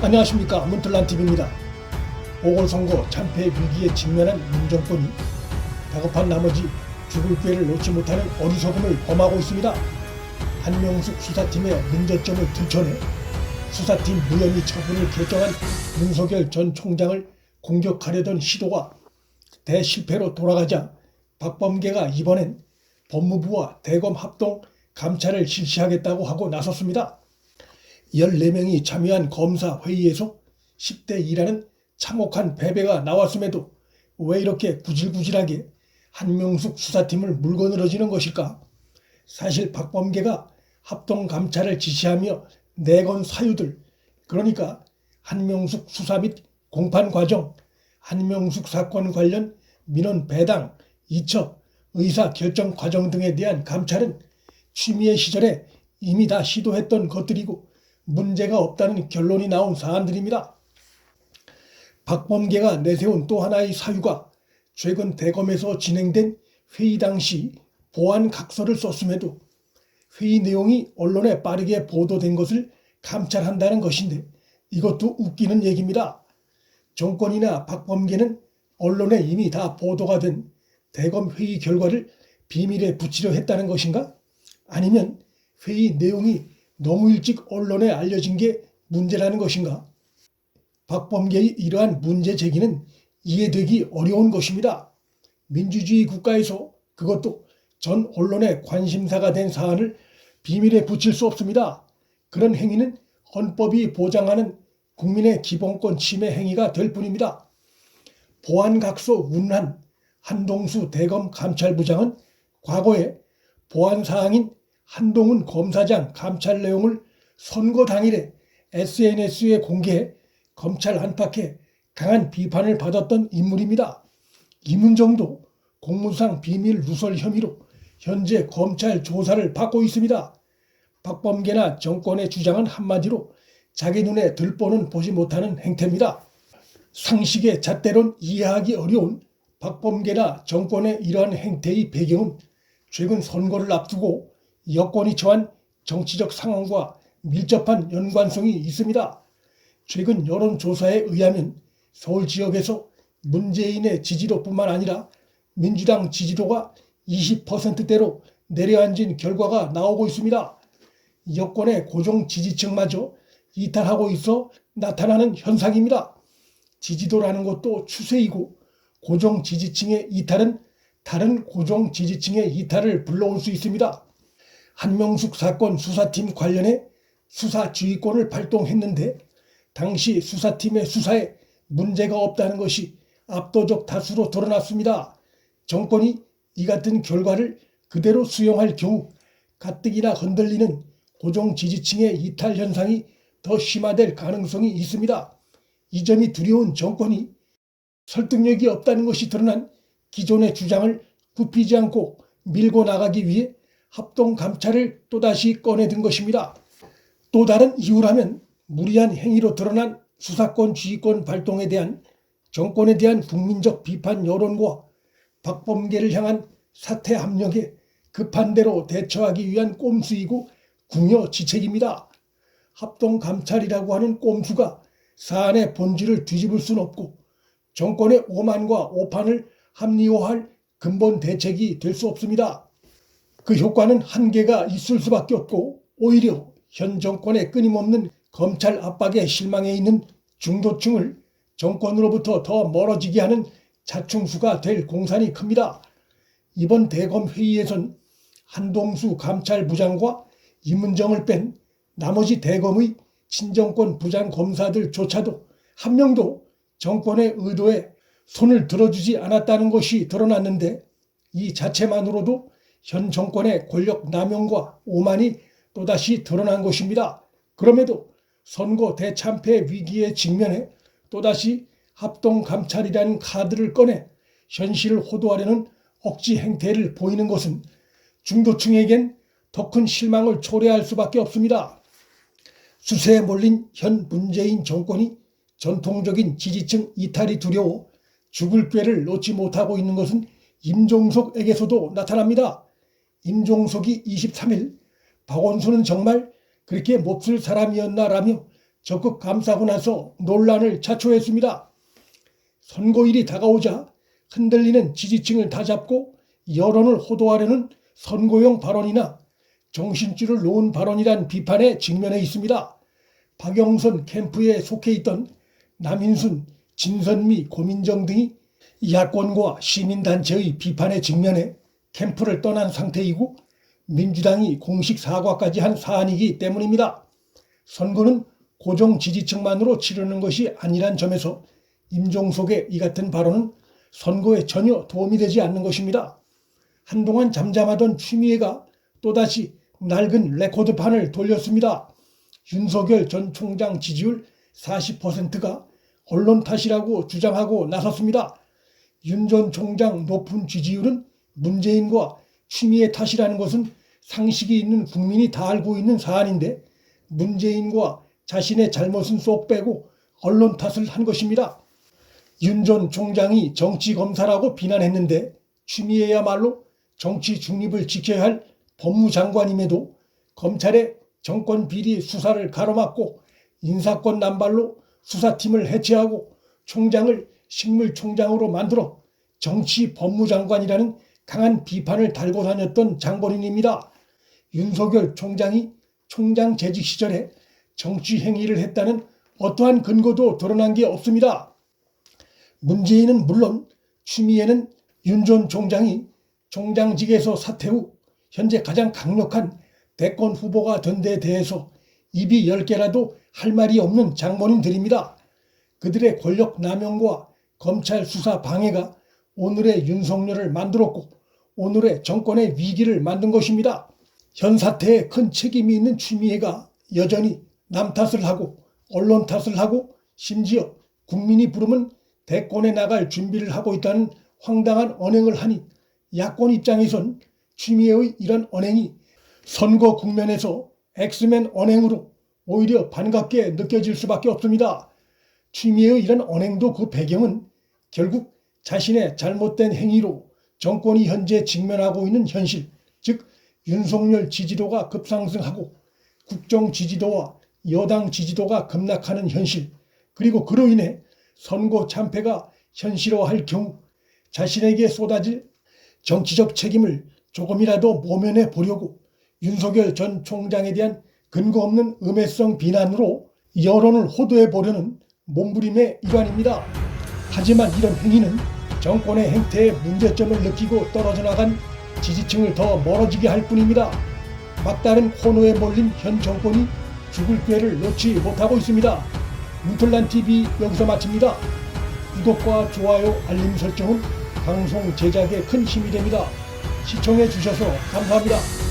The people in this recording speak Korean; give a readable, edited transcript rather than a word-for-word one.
안녕하십니까, 문틀란TV입니다. 보궐선거 참패 위기에 직면한 문정권이 다급한 나머지 죽을 기회를 놓지 못하는 어리석음을 범하고 있습니다. 한명숙 수사팀의 문제점을 들춰내 수사팀 무혐의 처분을 결정한 윤석열 전 총장을 공격하려던 시도가 대실패로 돌아가자 박범계가 이번엔 법무부와 대검 합동 감찰을 실시하겠다고 하고 나섰습니다. 14명이 참여한 검사 회의에서 10대 2라는 참혹한 패배가 나왔음에도 왜 이렇게 구질구질하게 한명숙 수사팀을 물고 늘어지는 것일까? 사실 박범계가 합동감찰을 지시하며 내건 사유들, 그러니까 한명숙 수사 및 공판 과정, 한명숙 사건 관련 민원 배당, 이첩, 의사 결정 과정 등에 대한 감찰은 취미의 시절에 이미 다 시도했던 것들이고 문제가 없다는 결론이 나온 사안들입니다. 박범계가 내세운 또 하나의 사유가 최근 대검에서 진행된 회의 당시 보안 각서를 썼음에도 회의 내용이 언론에 빠르게 보도된 것을 감찰한다는 것인데, 이것도 웃기는 얘기입니다. 정권이나 박범계는 언론에 이미 다 보도가 된 대검 회의 결과를 비밀에 붙이려 했다는 것인가? 아니면 회의 내용이 너무 일찍 언론에 알려진 게 문제라는 것인가? 박범계의 이러한 문제 제기는 이해되기 어려운 것입니다. 민주주의 국가에서, 그것도 전 언론의 관심사가 된 사안을 비밀에 붙일 수 없습니다. 그런 행위는 헌법이 보장하는 국민의 기본권 침해 행위가 될 뿐입니다. 보안각서 운한 한동수 대검 감찰부장은 과거에 보안사항인 한동훈 검사장 감찰 내용을 선거 당일에 SNS에 공개해 검찰 안팎에 강한 비판을 받았던 인물입니다. 이문정도 공무상 비밀 누설 혐의로 현재 검찰 조사를 받고 있습니다. 박범계나 정권의 주장은 한마디로 자기 눈에 들보는 보지 못하는 행태입니다. 상식의 잣대론 이해하기 어려운 박범계나 정권의 이러한 행태의 배경은 최근 선거를 앞두고 여권이 처한 정치적 상황과 밀접한 연관성이 있습니다. 최근 여론조사에 의하면 서울 지역에서 문재인의 지지도뿐만 아니라 민주당 지지도가 20%대로 내려앉은 결과가 나오고 있습니다. 여권의 고정 지지층마저 이탈하고 있어 나타나는 현상입니다. 지지도라는 것도 추세이고 고정 지지층의 이탈은 다른 고정 지지층의 이탈을 불러올 수 있습니다. 한명숙 사건 수사팀 관련해 수사지휘권을 발동했는데 당시 수사팀의 수사에 문제가 없다는 것이 압도적 다수로 드러났습니다. 정권이 이 같은 결과를 그대로 수용할 경우 가뜩이나 흔들리는 고정 지지층의 이탈 현상이 더 심화될 가능성이 있습니다. 이 점이 두려운 정권이 설득력이 없다는 것이 드러난 기존의 주장을 굽히지 않고 밀고 나가기 위해 합동감찰을 또다시 꺼내든 것입니다. 또 다른 이유라면 무리한 행위로 드러난 수사권 지휘권 발동에 대한 정권에 대한 국민적 비판 여론과 박범계를 향한 사퇴 압력에 급한 대로 대처하기 위한 꼼수이고 궁여지책입니다. 합동감찰이라고 하는 꼼수가 사안의 본질을 뒤집을 수는 없고 정권의 오만과 오판을 합리화할 근본 대책이 될 수 없습니다. 그 효과는 한계가 있을 수밖에 없고 오히려 현 정권의 끊임없는 검찰 압박에 실망해 있는 중도층을 정권으로부터 더 멀어지게 하는 자충수가 될 공산이 큽니다. 이번 대검 회의에선 한동수 감찰부장과 이문정을 뺀 나머지 대검의 친정권 부장 검사들조차도 한 명도 정권의 의도에 손을 들어주지 않았다는 것이 드러났는데, 이 자체만으로도 현 정권의 권력 남용과 오만이 또다시 드러난 것입니다. 그럼에도 선거 대참패 위기에 직면해 또다시 합동감찰이라는 카드를 꺼내 현실을 호도하려는 억지 행태를 보이는 것은 중도층에겐 더 큰 실망을 초래할 수밖에 없습니다. 수세에 몰린 현 문재인 정권이 전통적인 지지층 이탈이 두려워 죽을 꾀를 놓지 못하고 있는 것은 임종석에게서도 나타납니다. 임종석이 23일 박원순은 정말 그렇게 몹쓸 사람이었나라며 적극 감싸고 나서 논란을 자초했습니다. 선거일이 다가오자 흔들리는 지지층을 다잡고 여론을 호도하려는 선거용 발언이나 정신줄을 놓은 발언이란 비판에 직면해 있습니다. 박영선 캠프에 속해 있던 남인순, 진선미, 고민정 등이 야권과 시민단체의 비판에 직면해 캠프를 떠난 상태이고 민주당이 공식 사과까지 한 사안이기 때문입니다. 선거는 고정 지지층만으로 치르는 것이 아니란 점에서 임종석의 이 같은 발언은 선거에 전혀 도움이 되지 않는 것입니다. 한동안 잠잠하던 추미애가 또다시 낡은 레코드판을 돌렸습니다. 윤석열 전 총장 지지율 40%가 언론 탓이라고 주장하고 나섰습니다. 윤 전 총장 높은 지지율은 문재인과 추미애 탓이라는 것은 상식이 있는 국민이 다 알고 있는 사안인데 문재인과 자신의 잘못은 쏙 빼고 언론 탓을 한 것입니다. 윤 전 총장이 정치 검사라고 비난했는데 추미애야말로 정치 중립을 지켜야 할 법무장관임에도 검찰의 정권 비리 수사를 가로막고 인사권 남발로 수사팀을 해체하고 총장을 식물총장으로 만들어 정치 법무장관이라는 강한 비판을 달고 다녔던 장본인입니다. 윤석열 총장이 총장 재직 시절에 정치 행위를 했다는 어떠한 근거도 드러난 게 없습니다. 문재인은 물론 추미애는 윤 전 총장이 총장직에서 사퇴 후 현재 가장 강력한 대권 후보가 된 데 대해서 입이 10개라도 할 말이 없는 장본인들입니다. 그들의 권력 남용과 검찰 수사 방해가 오늘의 윤석열을 만들었고 오늘의 정권의 위기를 만든 것입니다. 현 사태에 큰 책임이 있는 추미애가 여전히 남 탓을 하고 언론 탓을 하고 심지어 국민이 부르면 대권에 나갈 준비를 하고 있다는 황당한 언행을 하니 야권 입장에선 추미애의 이런 언행이 선거 국면에서 엑스맨 언행으로 오히려 반갑게 느껴질 수밖에 없습니다. 추미애의 이런 언행도 그 배경은 결국 자신의 잘못된 행위로 정권이 현재 직면하고 있는 현실, 즉 윤석열 지지도가 급상승하고 국정 지지도와 여당 지지도가 급락하는 현실, 그리고 그로 인해 선거 참패가 현실화할 경우 자신에게 쏟아질 정치적 책임을 조금이라도 모면해 보려고 윤석열 전 총장에 대한 근거 없는 음해성 비난으로 여론을 호도해 보려는 몸부림의 일환입니다. 하지만 이런 행위는 정권의 행태에 문제점을 느끼고 떨어져 나간 지지층을 더 멀어지게 할 뿐입니다. 막다른 코너에 몰린 현 정권이 죽을 기회를 놓지 못하고 있습니다. 문틀란TV 여기서 마칩니다. 구독과 좋아요, 알림 설정은 방송 제작에 큰 힘이 됩니다. 시청해 주셔서 감사합니다.